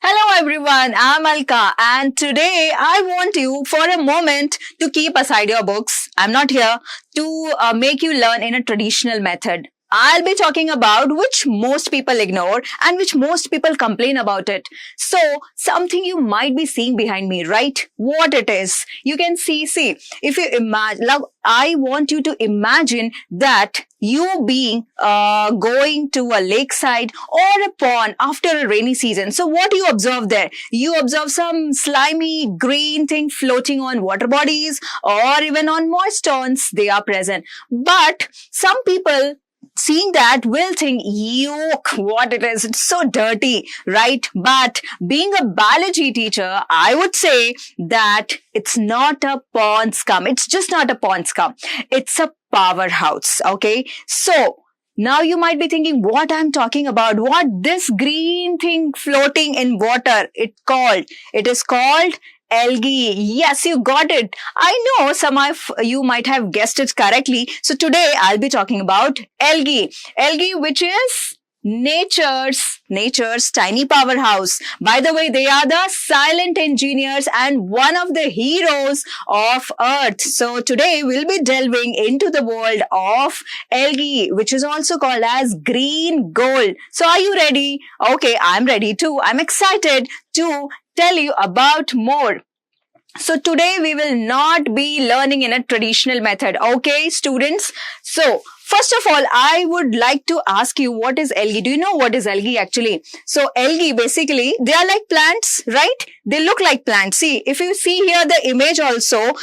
Hello everyone, I'm Alka and today I want you for a moment to keep aside your books. I'm not here to make you learn in a traditional method. I'll be talking about which most people ignore and which most people complain about it. So, something you might be seeing behind me, right? What it is. You can see, if you imagine, I want you to imagine that you being going to a lakeside or a pond after a rainy season. So what do you observe there? You observe some slimy green thing floating on water bodies or even on moist stones. They are present. But some people seeing that will think, yuck, what it is, it's so dirty, right? But being a biology teacher, I would say that it's not a pond scum. It's just not a pond scum. It's a powerhouse, okay? So, now you might be thinking what I'm talking about, what this green thing floating in water, it is called algae. Yes, you got it. I know some of you might have guessed it correctly. So today I'll be talking about algae. Algae, which is nature's tiny powerhouse. By the way, they are the silent engineers and one of the heroes of Earth. So today we'll be delving into the world of algae, which is also called as green gold. So are you ready? Okay, I'm ready too. I'm excited to tell you about more. So today we will not be learning in a traditional method. Okay, students? So first of all, I would like to ask you, what is algae? Do you know what is algae actually? So algae, basically, they are like plants, right? They look like plants. See, if you see here the image also,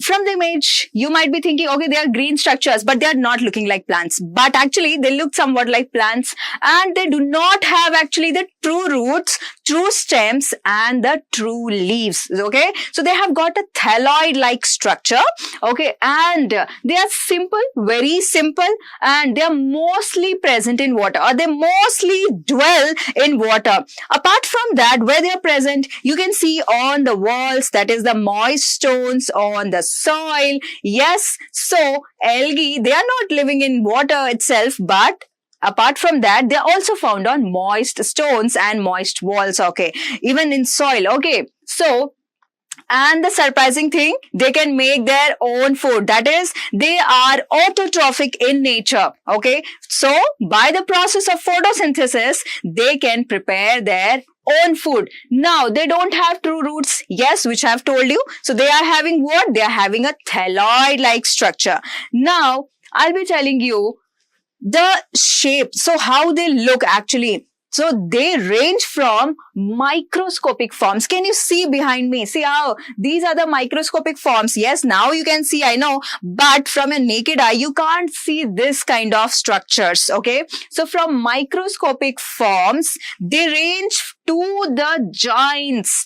from the image, you might be thinking, okay, they are green structures, but they are not looking like plants. But actually, they look somewhat like plants and they do not have actually the true roots, true stems and the true leaves, okay? So they have got a thalloid-like structure, okay? And they are simple, very simple, and they are mostly present in water, or they mostly dwell in water. Apart from that, where they are present, you can see on the walls, that is the moist stones, on the soil. Yes, so algae, they are not living in water itself, but apart from that, they are also found on moist stones and moist walls, okay, even in soil, okay. So, and the surprising thing, they can make their own food. That is, they are autotrophic in nature, okay. So, by the process of photosynthesis, they can prepare their own food. Now, they don't have true roots, yes, which I have told you. So, they are having what? They are having a thalloid-like structure. Now, I'll be telling you the shape. So, how they look actually. So, they range from microscopic forms. Can you see behind me? See how these are the microscopic forms. Yes, now you can see, I know, but from a naked eye, you can't see this kind of structures, okay? So, from microscopic forms, they range to the giants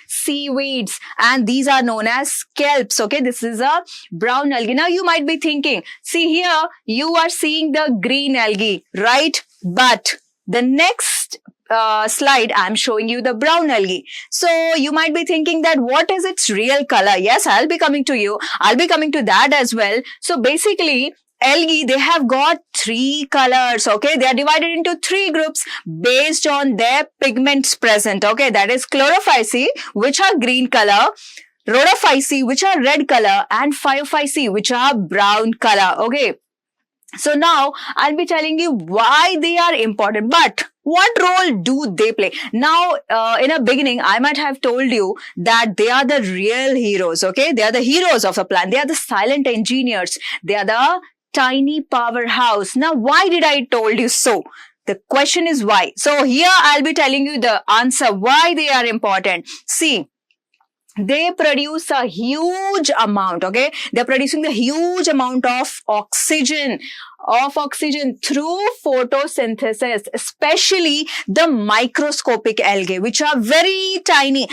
seaweeds, and these are known as kelps, okay? This is a brown algae. Now, you might be thinking, see here, you are seeing the green algae, right? But the next slide, I'm showing you the brown algae. So you might be thinking that what is its real color? Yes, I'll be coming to you. I'll be coming to that as well. So basically, algae, they have got three colors, okay? They are divided into three groups based on their pigments present, okay? That is Chlorophyceae, which are green color, Rhodophyceae, which are red color, and Phaeophyceae, which are brown color, okay? So now, I'll be telling you why they are important, but what role do they play? Now, in a beginning, I might have told you that they are the real heroes, okay? They are the heroes of a plant. They are the silent engineers. They are the tiny powerhouse. Now, why did I told you so? The question is why. So, here I'll be telling you the answer why they are important. See, they produce a huge amount, okay? They're producing the huge amount of oxygen through photosynthesis, especially the microscopic algae, which are very tiny,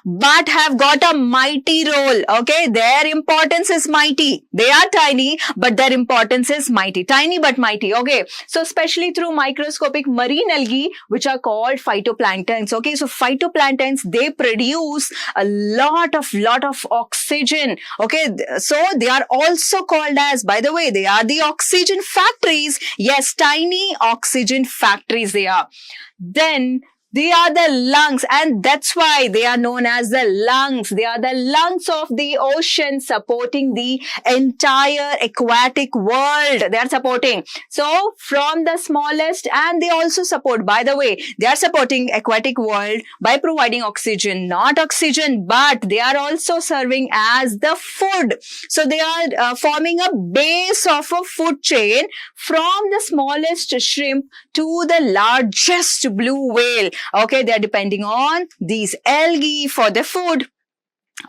but have got a mighty role, okay? Their importance is mighty. They are tiny, but their importance is mighty. Tiny but mighty, okay? So, especially through microscopic marine algae, which are called phytoplanktons, okay? So, phytoplanktons, they produce a lot of oxygen, okay? So, they are also called as, by the way, they are the oxygen oxygen factories. Yes, tiny oxygen factories they are. Then they are the lungs, and that's why they are known as the lungs. They are the lungs of the ocean, supporting the entire aquatic world. They are supporting. So from the smallest, and they also support, by the way, they are supporting aquatic world by providing oxygen, not oxygen, but they are also serving as the food. So they are forming a base of a food chain from the smallest shrimp to the largest blue whale. Okay, they are depending on these algae for the food.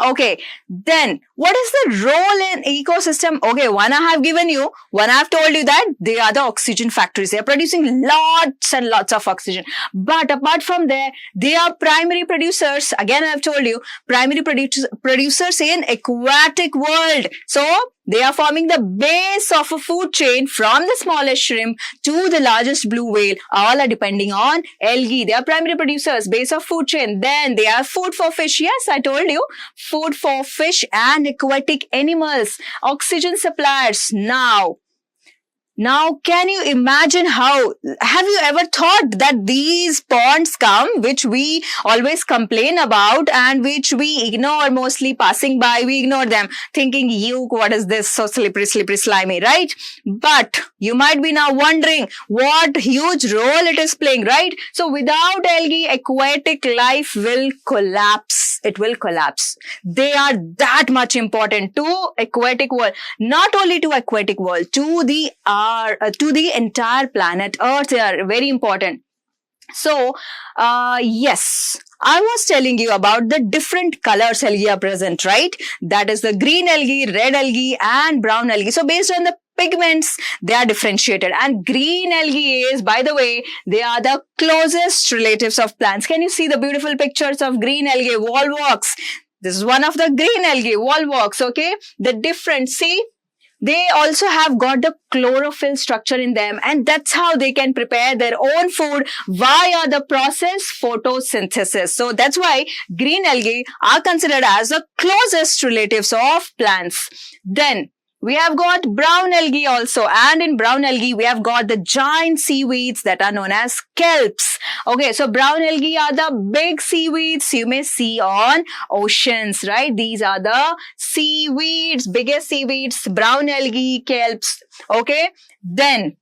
Okay, then what is the role in ecosystem? Okay, one I have given you, one I have told you that they are the oxygen factories. They are producing lots and lots of oxygen. But apart from there, they are primary producers. Again, I have told you, primary producers in aquatic world. So they are forming the base of a food chain from the smallest shrimp to the largest blue whale. All are depending on algae. They are primary producers, base of food chain. Then they are food for fish. Yes, I told you, food for fish and aquatic animals. Oxygen suppliers. Now, can you imagine have you ever thought that these ponds come, which we always complain about and which we ignore, mostly passing by, we ignore them, thinking, what is this, so slippery, slimy, right? But you might be now wondering what huge role it is playing, right? So without algae, aquatic life will collapse. It will collapse. They are that much important to aquatic world, not only to aquatic world, to the entire planet Earth. They are very important. So, yes, I was telling you about the different colors algae are present, right? That is the green algae, red algae, and brown algae. So, based on the pigments, they are differentiated. And green algae is, by the way, they are the closest relatives of plants. Can you see the beautiful pictures of green algae, wallworks? This is one of the green algae, wallworks, okay? The different, see? They also have got the chlorophyll structure in them, and that's how they can prepare their own food via the process photosynthesis. So that's why green algae are considered as the closest relatives of plants. Then we have got brown algae also, and in brown algae we have got the giant seaweeds that are known as kelps. Okay, so brown algae are the big seaweeds you may see on oceans, right? These are the seaweeds, biggest seaweeds, brown algae, kelps. Okay, then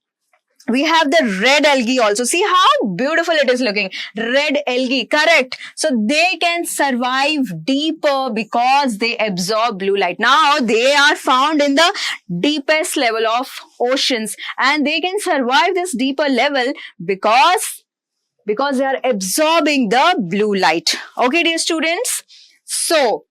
we have the red algae also. See how beautiful it is looking. Red algae, correct. So they can survive deeper because they absorb blue light. Now they are found in the deepest level of oceans, and they can survive this deeper level because they are absorbing the blue light. Okay, dear students. So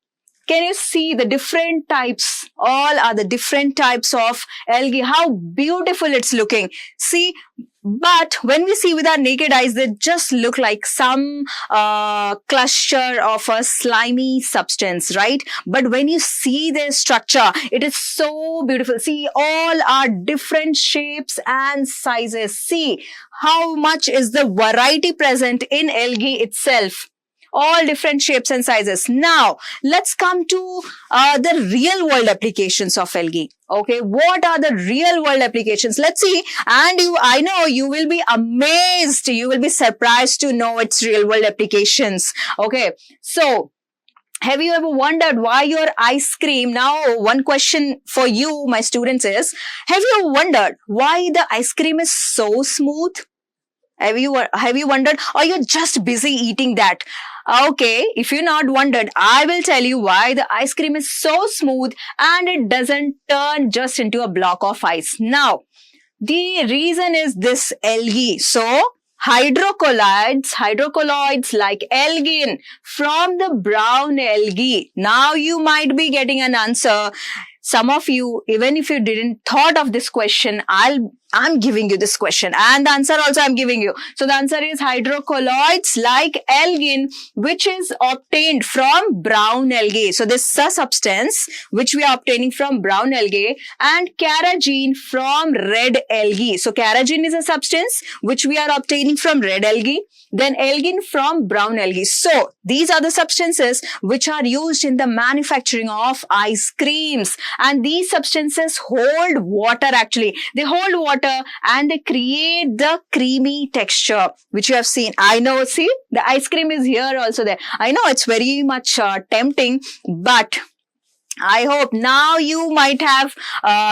can you see the different types? All are the different types of algae. How beautiful it's looking. See, but when we see with our naked eyes, they just look like some cluster of a slimy substance, right? But when you see their structure, it is so beautiful. See, all are different shapes and sizes. See how much is the variety present in algae itself. All different shapes and sizes. Now, let's come to the real world applications of algae. Okay, what are the real world applications? Let's see. And I know you will be amazed. You will be surprised to know its real world applications. Okay, so have you ever wondered why your ice cream, now one question for you, my students, is, have you wondered why the ice cream is so smooth? Have you wondered, or you're just busy eating that? Okay, if you're not wondered, I will tell you why the ice cream is so smooth and it doesn't turn just into a block of ice. Now, the reason is this algae. So, hydrocolloids like algin from the brown algae. Now, you might be getting an answer. Some of you, even if you didn't thought of this question, I'll I'm giving you this question, and the answer also I'm giving you. So the answer is hydrocolloids like algin, which is obtained from brown algae. So this is a substance which we are obtaining from brown algae, and carrageen from red algae. So carrageen is a substance which we are obtaining from red algae, then algin from brown algae. So these are the substances which are used in the manufacturing of ice creams, and these substances hold water. Actually, they hold water and they create the creamy texture which you have seen. I know, see, the ice cream is here also there. I know it's very much tempting, but I hope now you might have,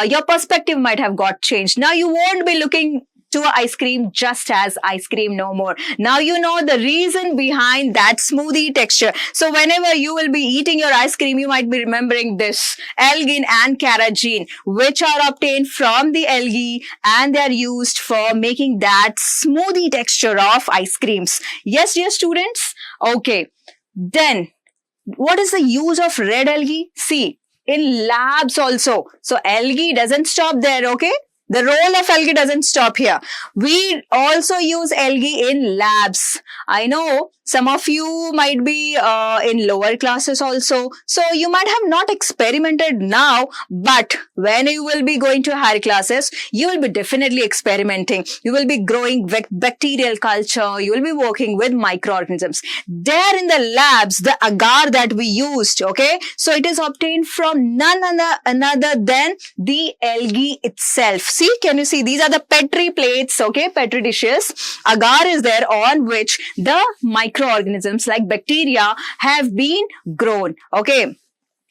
your perspective might have got changed. Now you won't be looking to ice cream just as ice cream no more. Now you know the reason behind that smoothie texture. So whenever you will be eating your ice cream, you might be remembering this algin and carrageen, which are obtained from the algae, and they are used for making that smoothie texture of ice creams. Yes, dear students? Okay. Then, what is the use of red algae? See, in labs also. So algae doesn't stop there, okay? The role of algae doesn't stop here. We also use algae in labs. I know some of you might be in lower classes also. So you might have not experimented now, but when you will be going to higher classes, you will be definitely experimenting. You will be growing bacterial culture. You will be working with microorganisms. There in the labs, the agar that we used, okay? So it is obtained from none other than the algae itself. See, can you see? These are the Petri plates, okay? Petri dishes. Agar is there on which the microorganisms like bacteria have been grown, okay?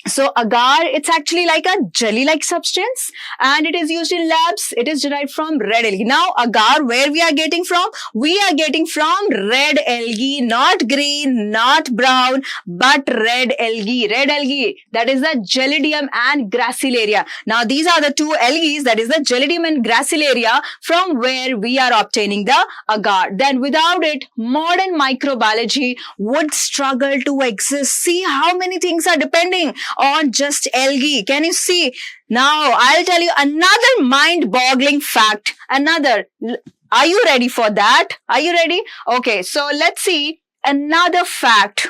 So agar, it's actually like a jelly-like substance, and it is used in labs. It is derived from red algae. Now agar, where we are getting from? We are getting from red algae, not green, not brown, but red algae. Red algae, that is the Gelidium and Gracilaria. Now these are the two algae, that is the Gelidium and Gracilaria, from where we are obtaining the agar. Then without it, modern microbiology would struggle to exist. See how many things are depending on just algae. Can you see? Now, I'll tell you another mind-boggling fact. Another. Are you ready for that? Are you ready? Okay, so let's see another fact.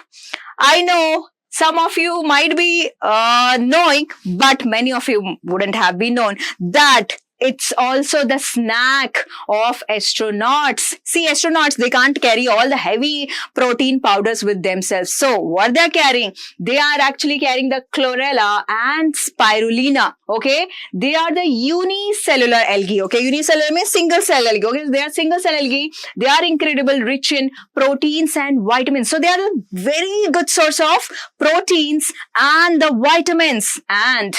I know some of you might be knowing, but many of you wouldn't have been known that it's also the snack of astronauts. See, astronauts, they can't carry all the heavy protein powders with themselves. So, what they're carrying? They are actually carrying the Chlorella and Spirulina, okay? They are the unicellular algae, okay? Unicellular means single cell algae, okay? They are single cell algae. They are incredible rich in proteins and vitamins. So, they are a very good source of proteins and the vitamins, and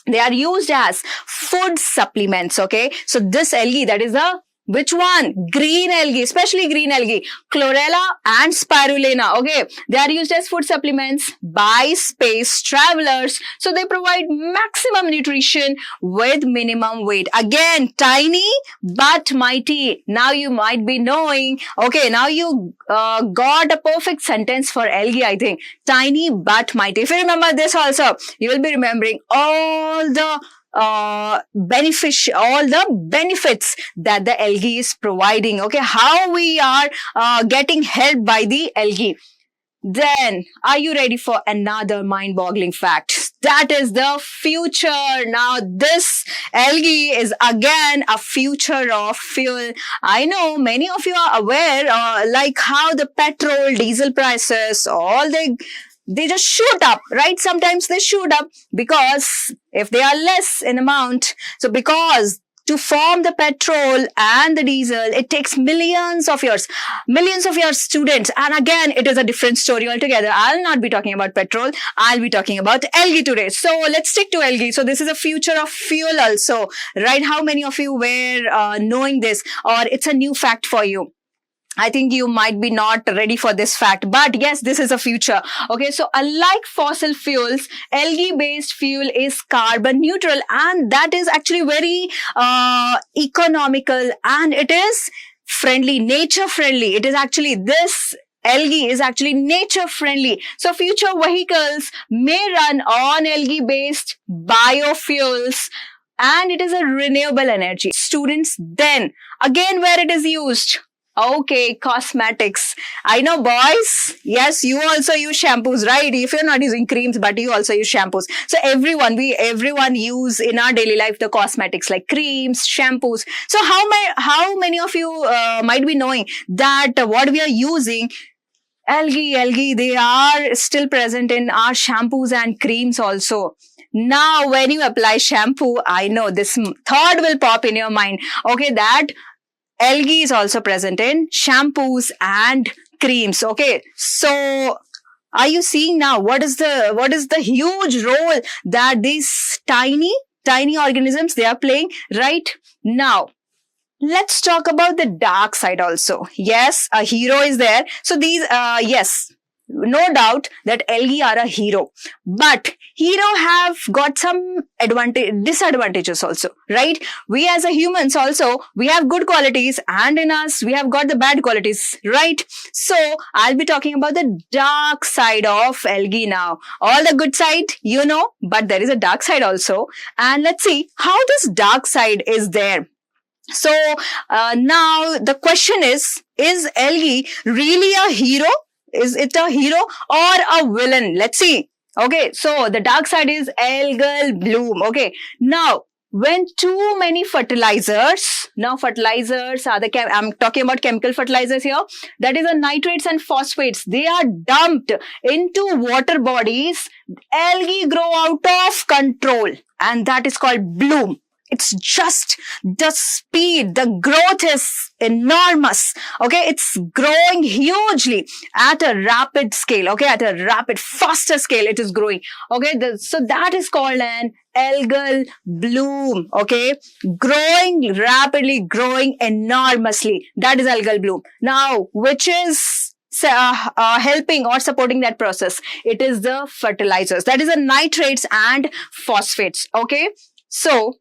they are used as food supplements, okay? So this algae, that is the, which one? Green algae, especially green algae, Chlorella and Spirulina, okay? They are used as food supplements by space travelers. So they provide maximum nutrition with minimum weight. Again, tiny but mighty. Now you might be knowing, okay, now you got a perfect sentence for algae, I think. Tiny but mighty. If you remember this also, you will be remembering all the all the benefits that the algae is providing, okay? How we are getting helped by the algae. Then, are you ready for another mind-boggling fact? That is the future. Now, this algae is again a future of fuel. I know many of you are aware, like how the petrol, diesel prices, all they just shoot up, right? Sometimes they shoot up because if they are less in amount, so because to form the petrol and the diesel, it takes millions of years students. And again, it is a different story altogether. I'll not be talking about petrol. I'll be talking about algae today. So let's stick to algae. So this is a future of fuel also, right? How many of you were knowing this, or it's a new fact for you? I think you might be not ready for this fact, but yes, this is a future. Okay, so unlike fossil fuels, algae-based fuel is carbon neutral, and that is actually very economical, and it is friendly, nature friendly. It is actually this algae is actually nature friendly. So future vehicles may run on algae-based biofuels. and it is a renewable energy. Students, then again where it is used? Okay, cosmetics. I know, boys. Yes, you also use shampoos, right? If you're not using creams, but you also use shampoos. So everyone use in our daily life the cosmetics like creams, shampoos. So how many of you might be knowing that what we are using? Algae, they are still present in our shampoos and creams also. Now, when you apply shampoo, I know this thought will pop in your mind. Okay, that algae is also present in shampoos and creams. Okay, so are you seeing now what is the huge role that these tiny organisms they are playing right now? Let's talk about the dark side also. Yes, a hero is there. So these, yes, no doubt that algae are a hero. But hero have got some disadvantages also, right? We as a humans also, we have good qualities and in us, we have got the bad qualities, right? So I'll be talking about the dark side of algae now. All the good side, you know, but there is a dark side also. And let's see how this dark side is there. So now the question is algae really a hero? Is it a hero or a villain? Let's see. Okay, so the dark side is algal bloom. Okay, now when too many fertilizers, now fertilizers are I'm talking about chemical fertilizers here, that is the nitrates and phosphates, they are dumped into water bodies, algae grow out of control and that is called bloom. It's just the speed, the growth is enormous. Okay, it's growing hugely at a rapid scale. Okay, at a rapid, faster scale, it is growing. Okay, so that is called an algal bloom. Okay, growing rapidly, growing enormously. That is algal bloom. Now, which is helping or supporting that process? It is the fertilizers. That is the nitrates and phosphates. Okay, so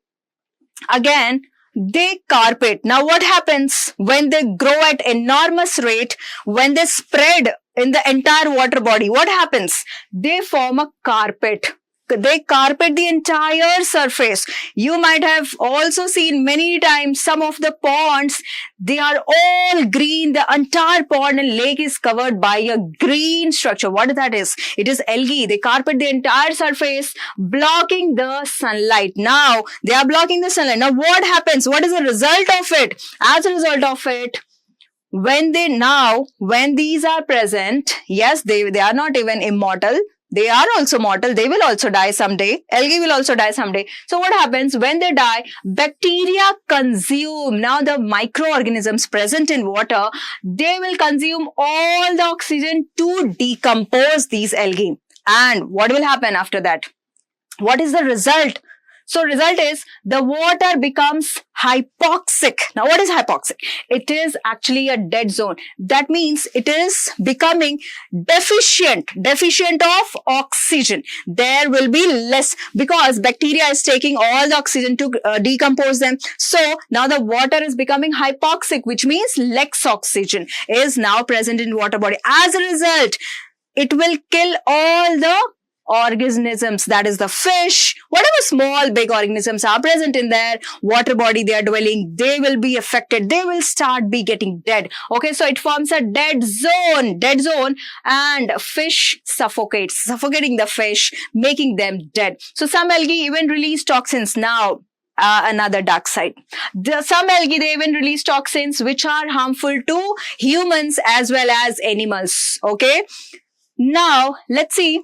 again, they carpet. Now, what happens when they grow at enormous rate, when they spread in the entire water body? What happens? They form a carpet. They carpet the entire surface. You might have also seen many times some of the ponds, they are all green. The entire pond and lake is covered by a green structure. What that is? It is algae. They carpet the entire surface, blocking the sunlight. Now, they are blocking the sunlight. Now, what happens? What is the result of it? As a result of it, when these are present, yes, they are not even immortal. They are also mortal. They will also die someday. Algae will also die someday. So what happens when they die? Bacteria consume. Now the microorganisms present in water, they will consume all the oxygen to decompose these algae. And what will happen after that? What is the result? So result is the water becomes hypoxic. Now what is hypoxic? It is actually a dead zone. That means it is becoming deficient of oxygen. There will be less because bacteria is taking all the oxygen to decompose them. So now the water is becoming hypoxic, which means less oxygen is now present in water body. As a result, it will kill all the organisms, that is the fish, whatever small big organisms are present in their water body they are dwelling, they will be affected. They will start be getting dead. Okay, so it forms a dead zone and fish suffocating the fish, making them dead. So some algae even release toxins. Now another dark side. Some algae, they even release toxins which are harmful to humans as well as animals. Okay, now let's see.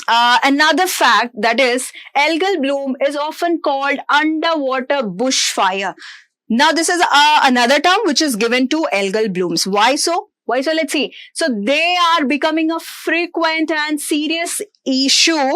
Another fact, that is algal bloom is often called underwater bushfire. Now this is another term which is given to algal blooms. Why so? Let's see. So they are becoming a frequent and serious issue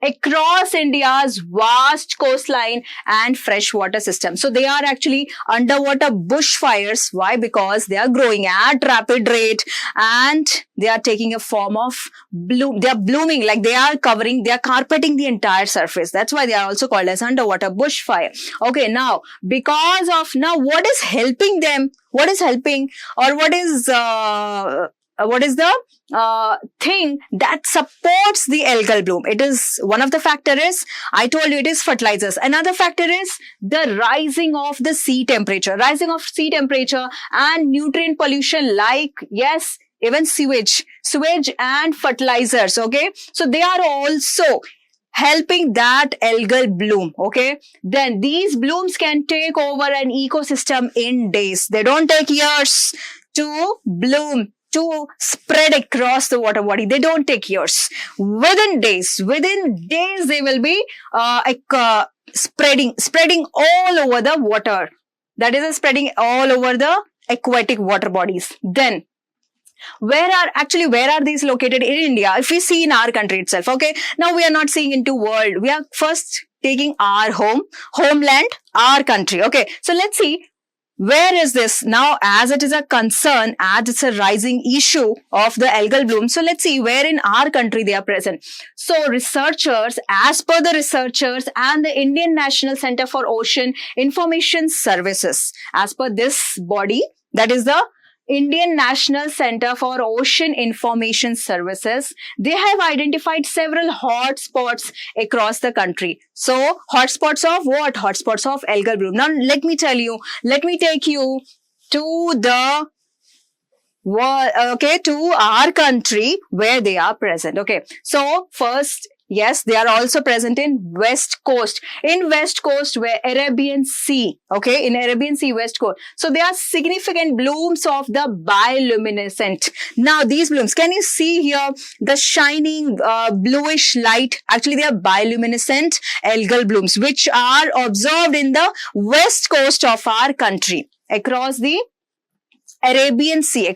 across India's vast coastline and freshwater system. So they are actually underwater bushfires. Why? Because they are growing at rapid rate and they are taking a form of bloom. They are blooming, like they are carpeting the entire surface. That's why they are also called as underwater bushfire. Okay, now what is helping them? What is helping or what is thing that supports the algal bloom? It is one of the factor is, I told you, it is fertilizers. Another factor is the rising of the sea temperature, and nutrient pollution, like, yes, even sewage and fertilizers. Okay, so they are also helping that algal bloom. Okay, then these blooms can take over an ecosystem in days. They don't take years to bloom, to spread across the water body. They don't take years. Within days they will be spreading all over the water. That is spreading all over the aquatic water bodies. Then where are these located in India? If we see in our country itself, okay, now we are not seeing into world. We are first taking our homeland, our country. Okay, so let's see. Where is this now? As it is a concern, as it's a rising issue of the algal bloom. So let's see where in our country they are present. So researchers, as per the researchers and the Indian National Center for Ocean Information Services, as per this body, that is the Indian National Center for Ocean Information Services, they have identified several hotspots across the country. So, hotspots of what? Hotspots of algal bloom. Now, let me take you to the to our country where they are present. Okay, so first, yes, they are also present in West Coast. In West Coast, where Arabian Sea, okay, in Arabian Sea, West Coast. So there are significant blooms of the bioluminescent. Now these blooms, can you see here the shining bluish light? Actually, they are bioluminescent algal blooms, which are observed in the West Coast of our country, across the Arabian Sea,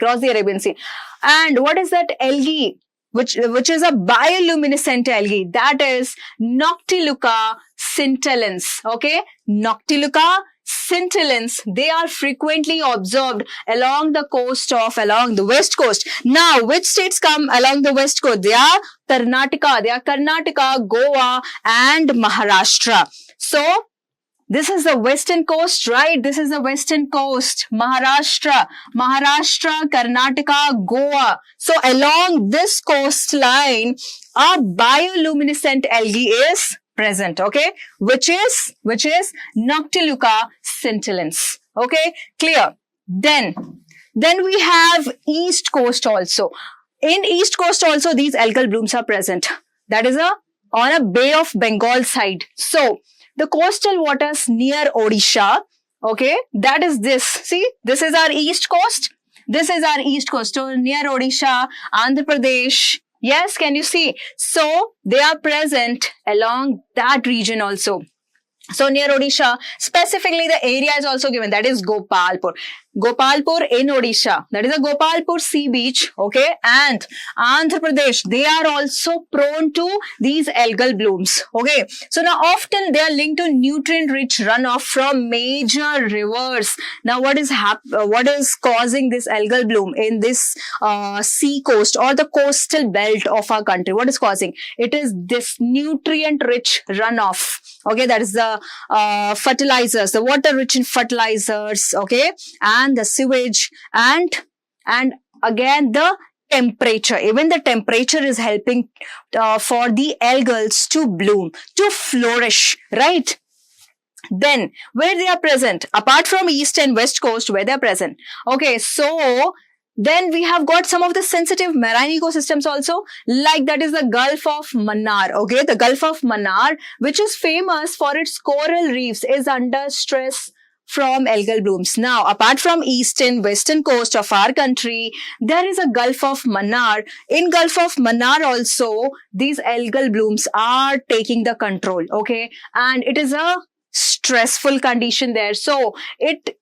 And what is that algae? Which is a bioluminescent algae, that is Noctiluca scintillans. Okay, Noctiluca scintillans, they are frequently observed along the West Coast. Now, which states come along the West Coast? They are Karnataka, Goa and Maharashtra. So, this is the western coast, right? This is the western coast. Maharashtra, Karnataka, Goa. So along this coastline, a bioluminescent algae is present, okay? Which is Noctiluca scintillans. Okay, clear. Then we have East Coast also. In East Coast also, these algal blooms are present. That is on a Bay of Bengal side. So, the coastal waters near Odisha, okay, that is this. See, this is our east coast. So, near Odisha, Andhra Pradesh. Yes, can you see? So, they are present along that region also. So, near Odisha, specifically the area is also given, that is Gopalpur. Gopalpur in Odisha, that is a Gopalpur sea beach, okay, and Andhra Pradesh, they are also prone to these algal blooms, okay. So now often they are linked to nutrient-rich runoff from major rivers. Now what is causing this algal bloom in this sea coast or the coastal belt of our country? What is causing? It is this nutrient-rich runoff. Okay, that is the fertilizers, the water-rich in fertilizers, okay, and the sewage and again the temperature. Even the temperature is helping for the algals to bloom, to flourish, right? Then, where they are present, apart from East and West Coast, where they are present. Okay, so then we have got some of the sensitive marine ecosystems also, like that is the Gulf of Mannar. Okay, the Gulf of Mannar, which is famous for its coral reefs, is under stress from algal blooms. Now, apart from east and western coast of our country, there is a Gulf of Mannar. In Gulf of Mannar also, these algal blooms are taking the control. Okay, and it is a stressful condition there. So, it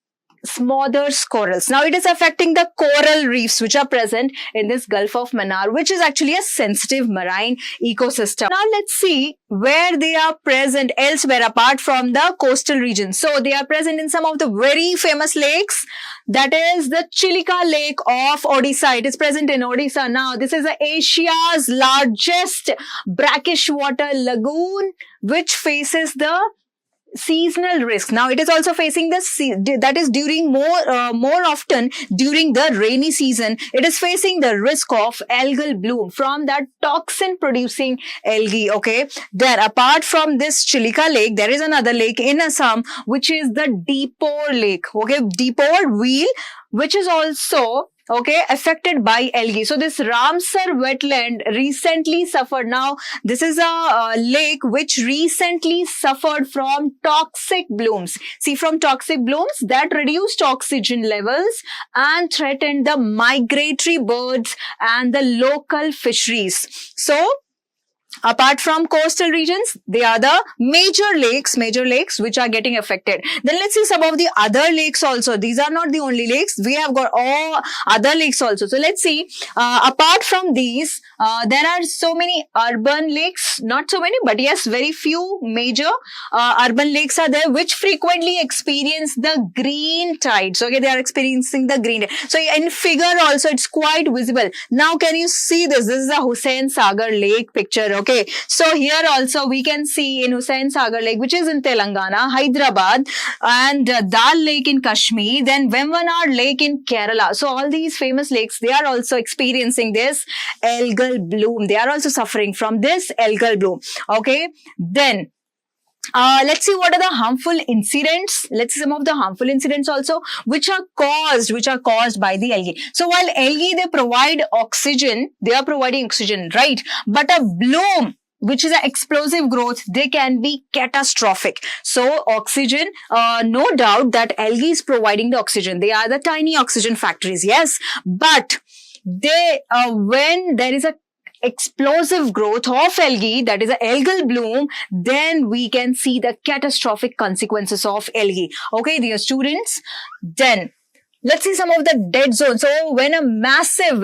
smothers corals. Now, it is affecting the coral reefs which are present in this Gulf of Mannar, which is actually a sensitive marine ecosystem. Now, let's see where they are present elsewhere apart from the coastal region. So, they are present in some of the very famous lakes. That is the Chilika Lake of Odisha. It is present in Odisha. Now, this is Asia's largest brackish water lagoon which faces the seasonal risk. Now it is also facing that is during more often during the rainy season. It is facing the risk of algal bloom from that toxin producing algae. Okay, then apart from this Chilika lake, there is another lake in Assam which is the Deepore lake. Okay, Deepore wheel, which is also affected by algae. So this Ramsar wetland recently suffered. Now this is a lake which recently suffered from toxic blooms. See, from toxic blooms that reduced oxygen levels and threatened the migratory birds and the local fisheries. So apart from coastal regions, they are the major lakes which are getting affected. Then let's see some of the other lakes also. These are not the only lakes. We have got all other lakes also. So let's see, apart from these, there are so many urban lakes, not so many, but yes, very few major urban lakes are there which frequently experience the green tides. Okay, they are experiencing the green. So in figure also, it's quite visible. Now can you see this? This is a Hussain Sagar lake picture. Okay, so here also we can see in Hussain Sagar Lake, which is in Telangana, Hyderabad, and Dal Lake in Kashmir, then Vembanad Lake in Kerala. So all these famous lakes, they are also experiencing this algal bloom. They are also suffering from this algal bloom. Okay, then let's see what are the harmful incidents. Let's see some of the harmful incidents also which are caused by the algae. So while algae, they provide oxygen, they are providing oxygen, right? But a bloom, which is an explosive growth, they can be catastrophic. So oxygen, no doubt that algae is providing the oxygen. They are the tiny oxygen factories, yes. But they, when there is a explosive growth of algae, that is an algal bloom, then we can see the catastrophic consequences of algae. Okay, dear students, then let's see some of the dead zones. So when a massive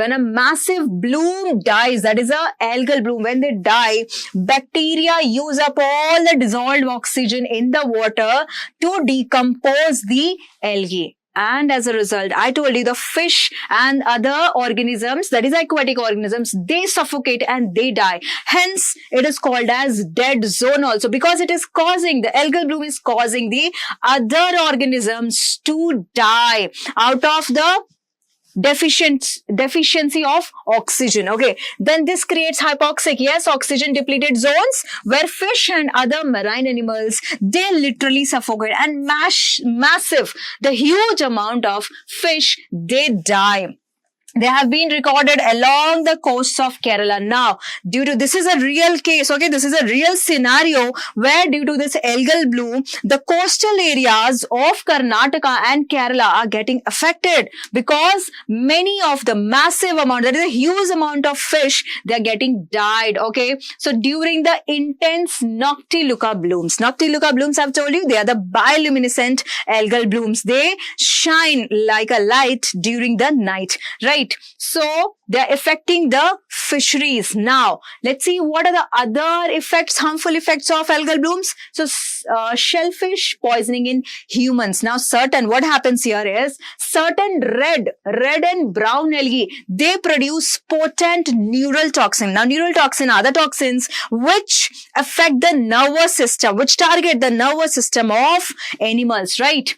bloom dies, that is a algal bloom, when they die, bacteria use up all the dissolved oxygen in the water to decompose the algae. And as a result, I told you, the fish and other organisms, that is aquatic organisms, they suffocate and they die. Hence, it is called as dead zone also, because it is causing, the algal bloom is causing the other organisms to die out of the deficiency of oxygen. Okay, then this creates hypoxic, yes, oxygen depleted zones where fish and other marine animals, they literally suffocate, and the huge amount of fish, they die. They have been recorded along the coasts of Kerala. Now, this is a real case, okay, this is a real scenario where due to this algal bloom, the coastal areas of Karnataka and Kerala are getting affected because many of the massive amount, that is a huge amount of fish, they are getting died, okay. So, during the intense Noctiluca blooms, I've told you, they are the bioluminescent algal blooms. They shine like a light during the night, right? So, they are affecting the fisheries. Now, let's see what are the other effects, harmful effects of algal blooms. So, shellfish poisoning in humans. Now, what happens here is, certain red and brown algae, they produce potent neural toxin. Now, neural toxin are the toxins which affect the nervous system, which target the nervous system of animals, right?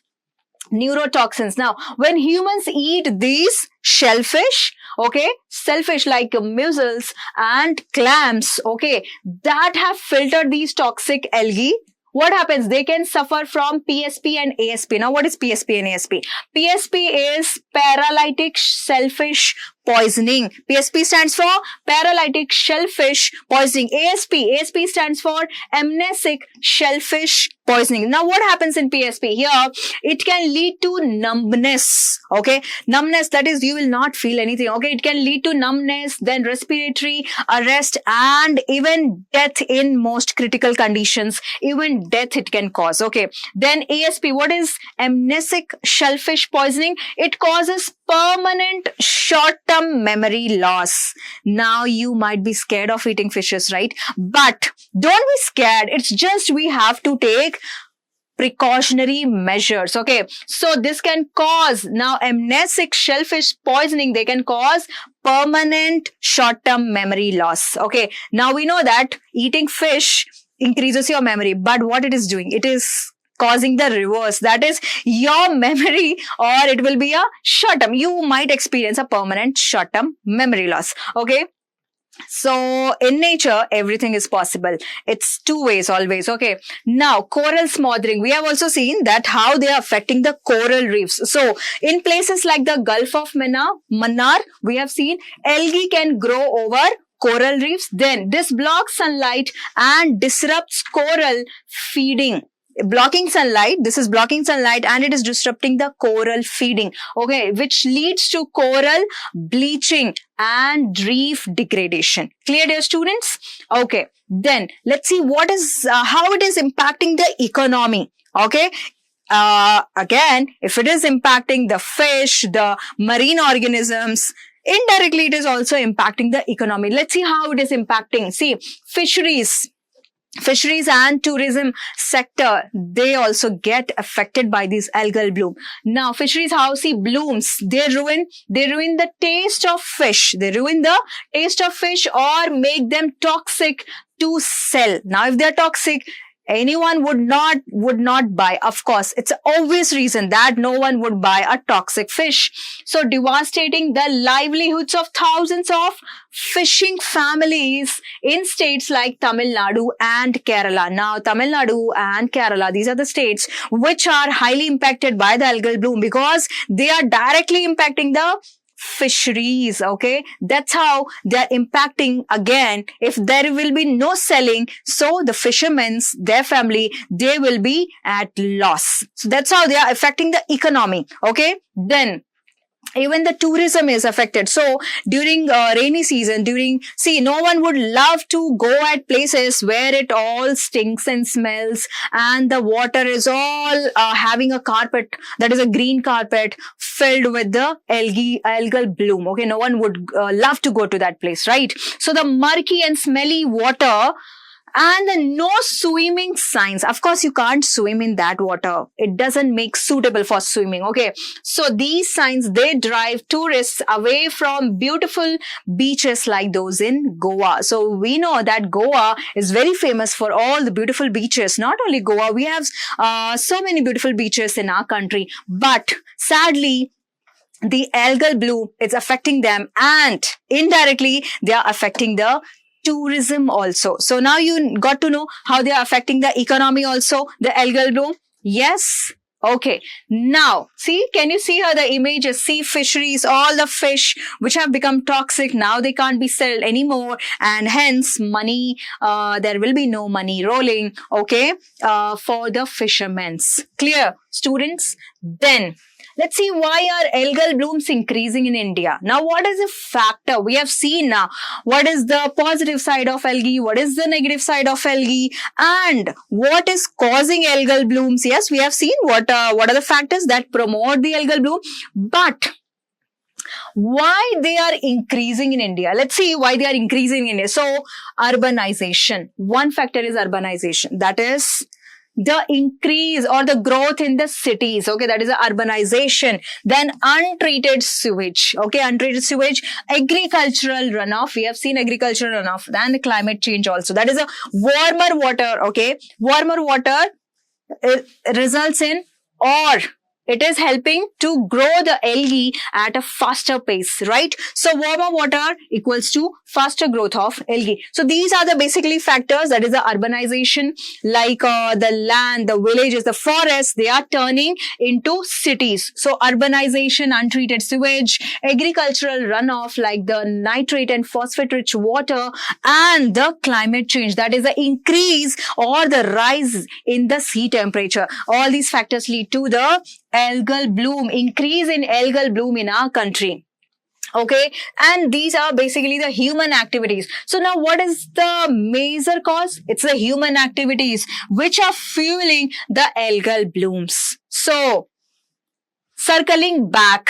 Neurotoxins. Now, when humans eat these shellfish, okay, shellfish like mussels and clams, okay, that have filtered these toxic algae, what happens? They can suffer from PSP and ASP. Now, what is PSP and ASP? PSP is paralytic shellfish poisoning. PSP stands for paralytic shellfish poisoning. ASP stands for amnesic shellfish poisoning. Now, what happens in PSP? Here, it can lead to numbness. Okay, numbness, that is, you will not feel anything. Okay, it can lead to numbness, then respiratory arrest, and even death in most critical conditions. Even death it can cause. Okay, then ASP, what is amnesic shellfish poisoning? It causes permanent short-term memory loss. Now, you might be scared of eating fishes, right? But don't be scared. It's just we have to take precautionary measures. Okay, so this can cause, now amnesic shellfish poisoning, they can cause permanent short-term memory loss. Okay, now we know that eating fish increases your memory, but what it is doing? It is causing the reverse. That is your memory, or it will be a short-term. You might experience a permanent short-term memory loss. Okay. So in nature, everything is possible. It's two ways always. Okay. Now, coral smothering. We have also seen that how they are affecting the coral reefs. So in places like the Gulf of Mannar, we have seen algae can grow over coral reefs. Then this blocks sunlight and disrupts coral feeding. Blocking sunlight, this is blocking sunlight and it is disrupting the coral feeding, okay, which leads to coral bleaching and reef degradation. Clear, dear students? Okay, then let's see what is how it is impacting the economy. Okay, again, if it is impacting the fish, the marine organisms, indirectly it is also impacting the economy. Let's see how it is impacting. See, fisheries and tourism sector, they also get affected by this algal bloom. Now, fisheries, how? See, blooms, they ruin the taste of fish. They ruin the taste of fish or make them toxic to sell. Now, if they are toxic, anyone would not buy. Of course, it's an obvious reason that no one would buy a toxic fish. So devastating the livelihoods of thousands of fishing families in states like Tamil Nadu and Kerala. Now, Tamil Nadu and Kerala, these are the states which are highly impacted by the algal bloom because they are directly impacting the fisheries. Okay, that's how they're impacting. Again, if there will be no selling, so the fishermen's, their family, they will be at loss. So that's how they are affecting the economy. Okay, then even the tourism is affected. So during rainy season, no one would love to go at places where it all stinks and smells and the water is all having a carpet, that is a green carpet filled with the algal bloom. Okay, no one would love to go to that place, right? So the murky and smelly water and the no swimming signs. Of course, you can't swim in that water. It doesn't make suitable for swimming. Okay. So these signs, they drive tourists away from beautiful beaches like those in Goa. So we know that Goa is very famous for all the beautiful beaches. Not only Goa, we have so many beautiful beaches in our country. But sadly, the algal bloom is affecting them and indirectly they are affecting the tourism also. So now you got to know how they are affecting the economy also, the algal bloom. Yes. Okay. Now, see, can you see how the images? See, fisheries, all the fish which have become toxic, now they can't be sold anymore and hence money, there will be no money rolling, okay, for the fishermen's. Clear, students? Then, let's see why are algal blooms increasing in India. Now, what is the factor? We have seen now what is the positive side of algae, what is the negative side of algae, and what is causing algal blooms. Yes, we have seen what are the factors that promote the algal bloom, but why they are increasing in India. Let's see why they are increasing in India. So, urbanization. One factor is urbanization. That is the increase or the growth in the cities. Okay, that is the urbanization. Then untreated sewage. Okay, untreated sewage, agricultural runoff. We have seen agricultural runoff. Then climate change also. That is a warmer water. Okay, warmer water results in, or it is helping to grow the algae at a faster pace, right? So warmer water equals to faster growth of algae. So these are the basically factors, that is the urbanization, like the land, the villages, the forests, they are turning into cities. So urbanization, untreated sewage, agricultural runoff like the nitrate and phosphate rich water, and the climate change, that is the increase or the rise in the sea temperature. All these factors lead to the algal bloom, increase in algal bloom in our country. Okay, and these are basically the human activities. So now what is the major cause? It's the human activities which are fueling the algal blooms. So circling back,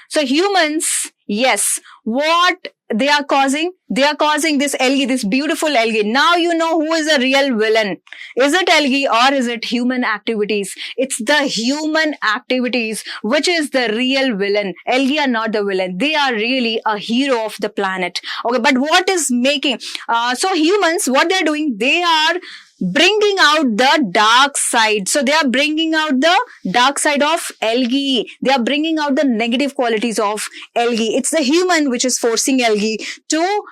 so humans, yes, what they are causing? They are causing this algae, this beautiful algae. Now you know who is the real villain. Is it algae or is it human activities? It's the human activities which is the real villain. Algae are not the villain. They are really a hero of the planet. Okay, but what is making? So humans, what they are doing? They are bringing out the dark side. So they are bringing out the dark side of algae. They are bringing out the negative qualities of algae. It's the human which is forcing algae to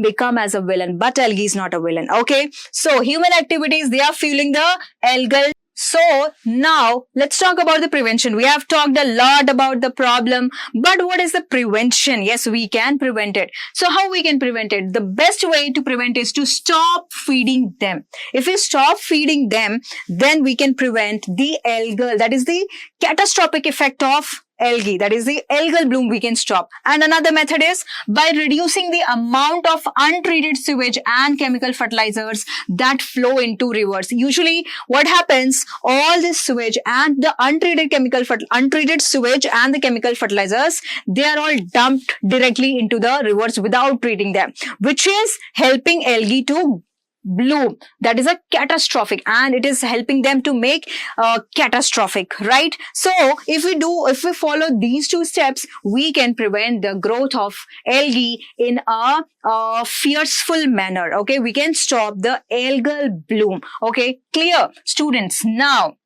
become as a villain, but algae is not a villain. Okay, so human activities, they are fueling the algal. So now let's talk about the prevention. We have talked a lot about the problem, but what is the prevention? Yes, we can prevent it. So how we can prevent it? The best way to prevent is to stop feeding them. If we stop feeding them, then we can prevent the algal, that is the catastrophic effect of algae, that is the algal bloom, we can stop. And another method is by reducing the amount of untreated sewage and chemical fertilizers that flow into rivers. Usually what happens, all this sewage and the untreated sewage and the chemical fertilizers, they are all dumped directly into the rivers without treating them, which is helping algae to bloom. That is a catastrophic, and it is helping them to make catastrophic, right? So if we follow these two steps, we can prevent the growth of algae in a fearful manner. Okay, we can stop the algal bloom. Okay, clear, students? Now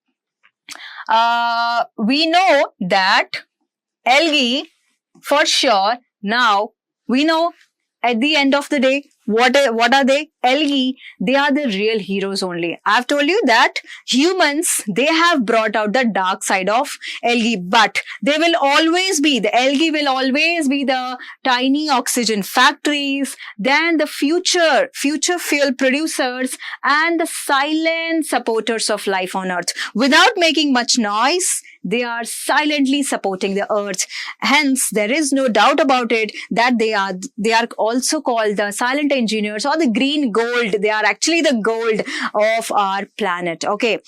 we know that algae for sure. Now we know at the end of the day, what are they? Algae, they are the real heroes only. I've told you that humans, they have brought out the dark side of algae, but they will always be, the algae will always be the tiny oxygen factories, then the future fuel producers, and the silent supporters of life on Earth. Without making much noise, they are silently supporting the Earth. Hence, there is no doubt about it that they are also called the silent engineers or the green gold. They are actually the gold of our planet. Okay,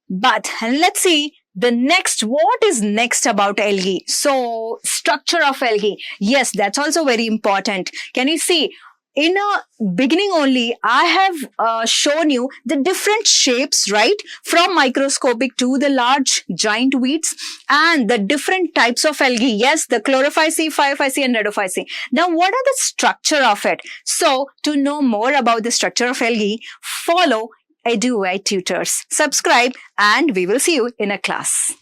but let's see the next. What is next about algae? So, structure of algae. Yes, that's also very important. Can you see? In a beginning only, I have shown you the different shapes, right? From microscopic to the large giant weeds and the different types of algae. Yes, the Chlorophyceae, Phaeophyceae and Rhodophyceae. Now, what are the structure of it? So, to know more about the structure of algae, follow EduWhy Tutors. Subscribe and we will see you in a class.